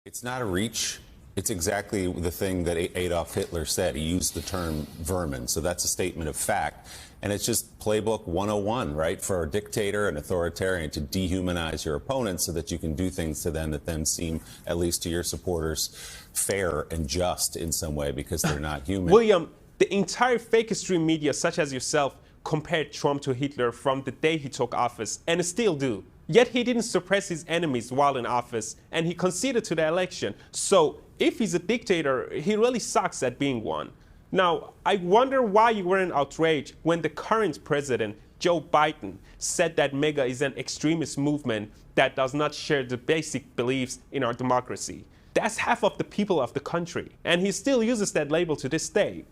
It's not a reach. It's exactly the thing that Adolf Hitler said. He used the term vermin. So that's a statement of fact. And it's just playbook 101, right? For a dictator, an authoritarian, to dehumanize your opponents so that you can do things to them that then seem, at least to your supporters, fair and just in some way because they're not human. William, the entire fake extreme media, such as yourself, compared Trump to Hitler from the day he took office, and still do. Yet he didn't suppress his enemies while in office, and he conceded to the election. So if he's a dictator, he really sucks at being one. Now, I wonder why you weren't outraged when the current president, Joe Biden, said that MAGA is an extremist movement that does not share the basic beliefs in our democracy. That's half of the people of the country, and he still uses that label to this day.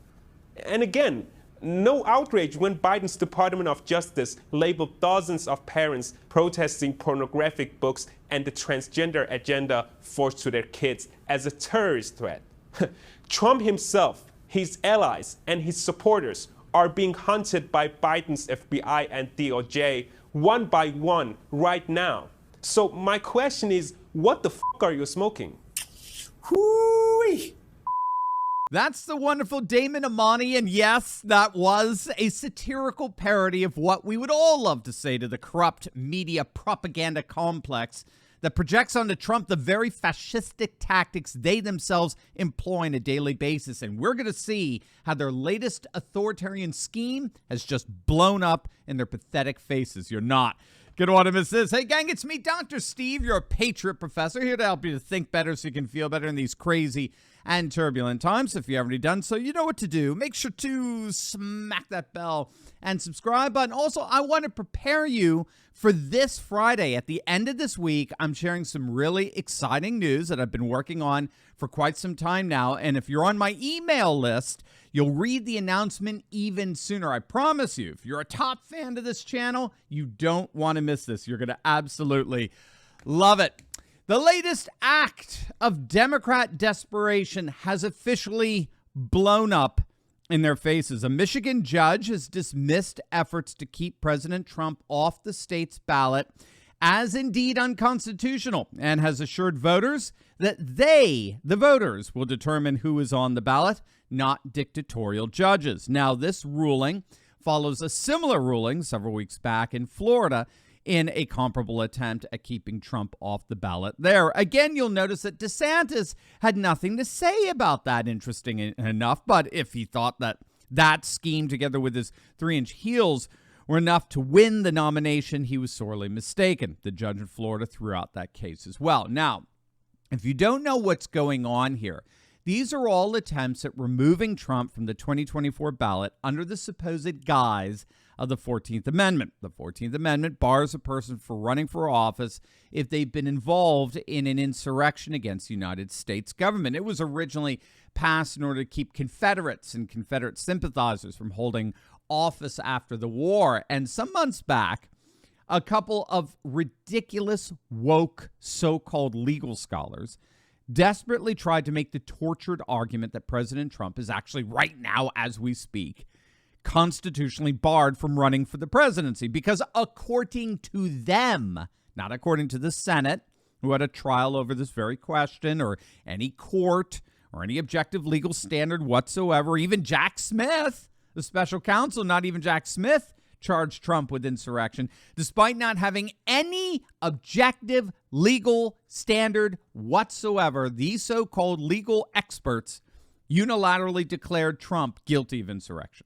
And again, no outrage when Biden's Department of Justice labeled dozens of parents protesting pornographic books and the transgender agenda forced to their kids as a terrorist threat. Trump himself, his allies, and his supporters are being hunted by Biden's FBI and DOJ one by one right now. So my question is, what the f*** are you smoking? Hoo-wee. That's the wonderful Damon Amani, and yes, that was a satirical parody of what we would all love to say to the corrupt media propaganda complex that projects onto Trump the very fascistic tactics they themselves employ on a daily basis. And we're going to see how their latest authoritarian scheme has just blown up in their pathetic faces. You're not going to want to miss this. Hey, gang, it's me, Dr. Steve. You're a Patriot professor here to help you to think better so you can feel better in these crazy and turbulent times. If you haven't already done so, you know what to do. Make sure to smack that bell and subscribe button. Also, I want to prepare you for this Friday. At the end of this week, I'm sharing some really exciting news that I've been working on for quite some time now. And if you're on my email list, you'll read the announcement even sooner. I promise you, if you're a top fan of this channel, you don't want to miss this. You're going to absolutely love it. The latest act of Democrat desperation has officially blown up in their faces. A Michigan judge has dismissed efforts to keep President Trump off the state's ballot as indeed unconstitutional and has assured voters that they, the voters, will determine who is on the ballot, not dictatorial judges. Now, this ruling follows a similar ruling several weeks back in Florida in a comparable attempt at keeping Trump off the ballot there. Again, you'll notice that DeSantis had nothing to say about that, interesting enough, but if he thought that that scheme together with his 3-inch heels were enough to win the nomination, he was sorely mistaken. The judge in Florida threw out that case as well. Now, if you don't know what's going on here, these are all attempts at removing Trump from the 2024 ballot under the supposed guise of the 14th Amendment. The 14th Amendment bars a person from running for office if they've been involved in an insurrection against the United States government. It was originally passed in order to keep Confederates and Confederate sympathizers from holding office after the war. And some months back, a couple of ridiculous, woke, so-called legal scholars desperately tried to make the tortured argument that President Trump is actually, right now as we speak, constitutionally barred from running for the presidency because according to them, not according to the Senate, who had a trial over this very question, or any court or any objective legal standard whatsoever, even Jack Smith, the special counsel, not even Jack Smith charged Trump with insurrection, despite not having any objective legal standard whatsoever. These so-called legal experts unilaterally declared Trump guilty of insurrection.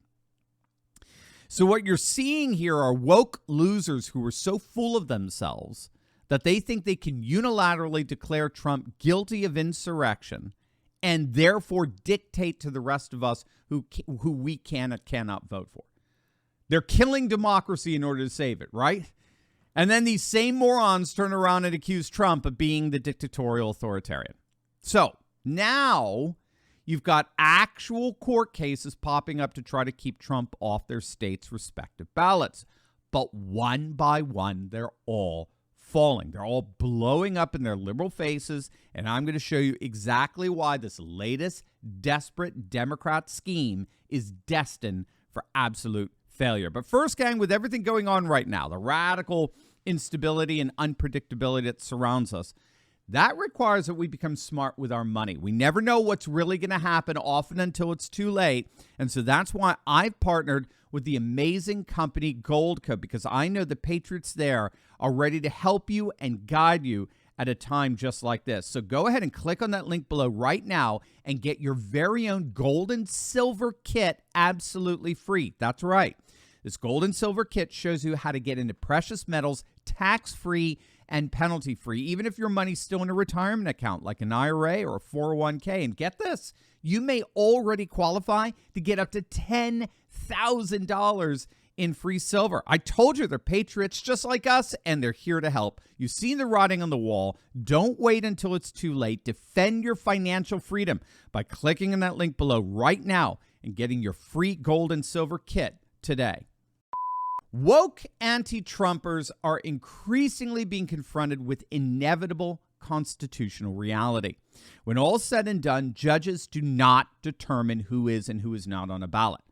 So what you're seeing here are woke losers who are so full of themselves that they think they can unilaterally declare Trump guilty of insurrection and therefore dictate to the rest of us who we cannot vote for. They're killing democracy in order to save it, right? And then these same morons turn around and accuse Trump of being the dictatorial authoritarian. So now you've got actual court cases popping up to try to keep Trump off their state's respective ballots. But one by one, they're all falling. They're all blowing up in their liberal faces. And I'm going to show you exactly why this latest desperate Democrat scheme is destined for absolute failure. But first, gang, with everything going on right now, the radical instability and unpredictability that surrounds us, That requires that we become smart with our money. We never know what's really going to happen, often until it's too late. And so that's why I've partnered with the amazing company Goldco, because I know the patriots there are ready to help you and guide you at a time just like this. So go ahead and click on that link below right now and get your very own gold and silver kit absolutely free. That's right. This gold and silver kit shows you how to get into precious metals tax-free and penalty-free, even if your money's still in a retirement account like an IRA or a 401k. And get this, you may already qualify to get up to $10,000 in free silver. I told you they're patriots just like us, and they're here to help. You've seen the writing on the wall. Don't wait until it's too late. Defend your financial freedom by clicking on that link below right now and getting your free gold and silver kit today. Woke anti-Trumpers are increasingly being confronted with inevitable constitutional reality. When all's said and done, judges do not determine who is and who is not on a ballot.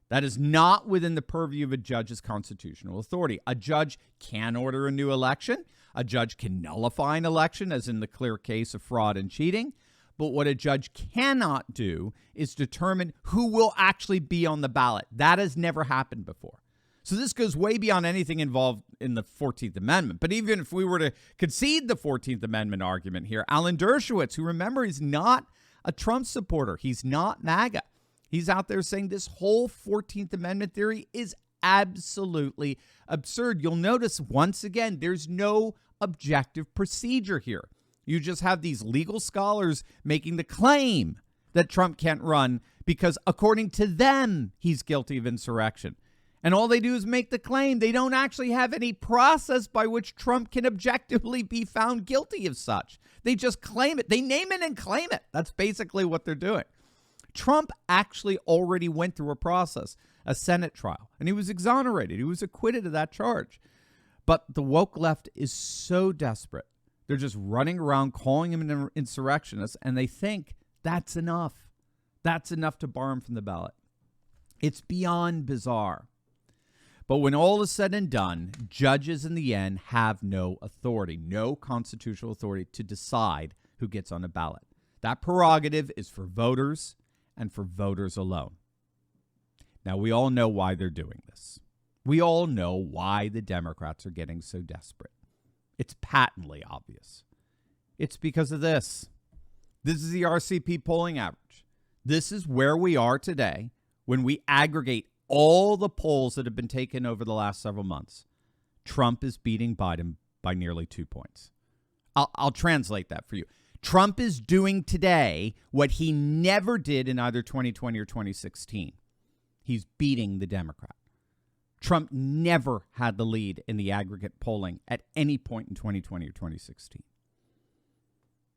That is not within the purview of a judge's constitutional authority. A judge can order a new election. A judge can nullify an election, as in the clear case of fraud and cheating. But what a judge cannot do is determine who will actually be on the ballot. That has never happened before. So this goes way beyond anything involved in the 14th Amendment. But even if we were to concede the 14th Amendment argument here, Alan Dershowitz, who, remember, is not a Trump supporter. He's not MAGA. He's out there saying this whole 14th Amendment theory is absolutely absurd. You'll notice, once again, there's no objective procedure here. You just have these legal scholars making the claim that Trump can't run because, according to them, he's guilty of insurrection. And all they do is make the claim. They don't actually have any process by which Trump can objectively be found guilty of such. They just claim it. They name it and claim it. That's basically what they're doing. Trump actually already went through a process, a Senate trial, and he was exonerated. He was acquitted of that charge. But the woke left is so desperate. They're just running around calling him an insurrectionist, and they think that's enough. That's enough to bar him from the ballot. It's beyond bizarre. But when all is said and done, judges in the end have no authority, no constitutional authority to decide who gets on a ballot. That prerogative is for voters and for voters alone. Now, we all know why they're doing this. We all know why the Democrats are getting so desperate. It's patently obvious. It's because of this. This is the RCP polling average. This is where we are today when we aggregate all the polls that have been taken over the last several months. Trump is beating Biden by nearly 2 points. I'll translate that for you. Trump is doing today what he never did in either 2020 or 2016. He's beating the Democrat. Trump never had the lead in the aggregate polling at any point in 2020 or 2016.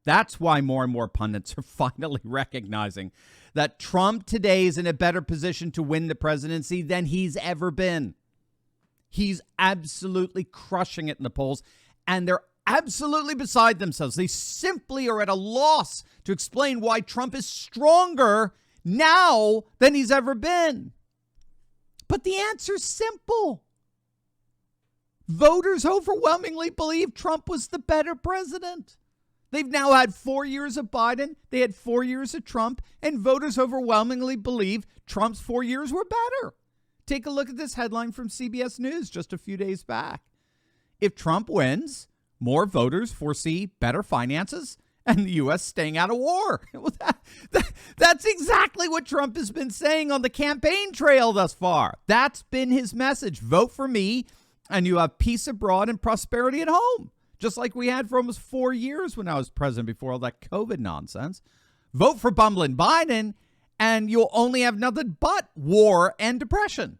That's why more and more pundits are finally recognizing that Trump today is in a better position to win the presidency than he's ever been. He's absolutely crushing it in the polls, and they're absolutely beside themselves. They simply are at a loss to explain why Trump is stronger now than he's ever been. But the answer's simple. Voters overwhelmingly believe Trump was the better president. They've now had 4 years of Biden. They had 4 years of Trump, and voters overwhelmingly believe Trump's 4 years were better. Take a look at this headline from CBS News just a few days back. If Trump wins, more voters foresee better finances and the U.S. staying out of war. That's exactly what Trump has been saying on the campaign trail thus far. That's been his message. Vote for me, and you have peace abroad and prosperity at home. Just like we had for almost 4 years when I was president before all that COVID nonsense. Vote for bumbling Biden, and you'll only have nothing but war and depression.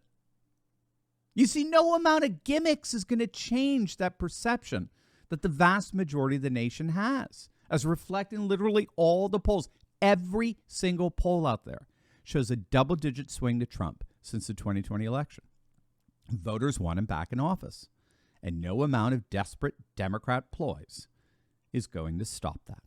You see, no amount of gimmicks is going to change that perception that the vast majority of the nation has, as reflected in literally all the polls. Every single poll out there shows a double-digit swing to Trump since the 2020 election. Voters want him back in office. And no amount of desperate Democrat ploys is going to stop that.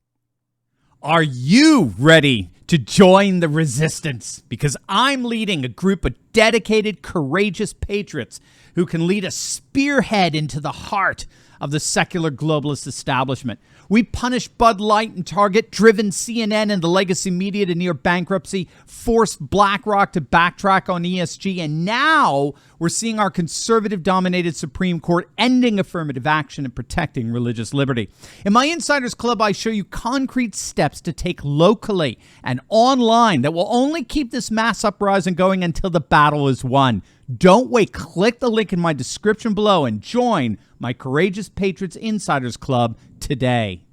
Are you ready to join the resistance? Because I'm leading a group of dedicated, courageous patriots who can lead a spearhead into the heart of the secular globalist establishment. We punished Bud Light and Target, driven CNN and the legacy media to near bankruptcy, forced BlackRock to backtrack on ESG, and now we're seeing our conservative-dominated Supreme Court ending affirmative action and protecting religious liberty. In my Insiders Club, I show you concrete steps to take locally and online that will only keep this mass uprising going until the battle is won. Don't wait. Click the link in my description below and join my Courageous Patriots Insiders Club today.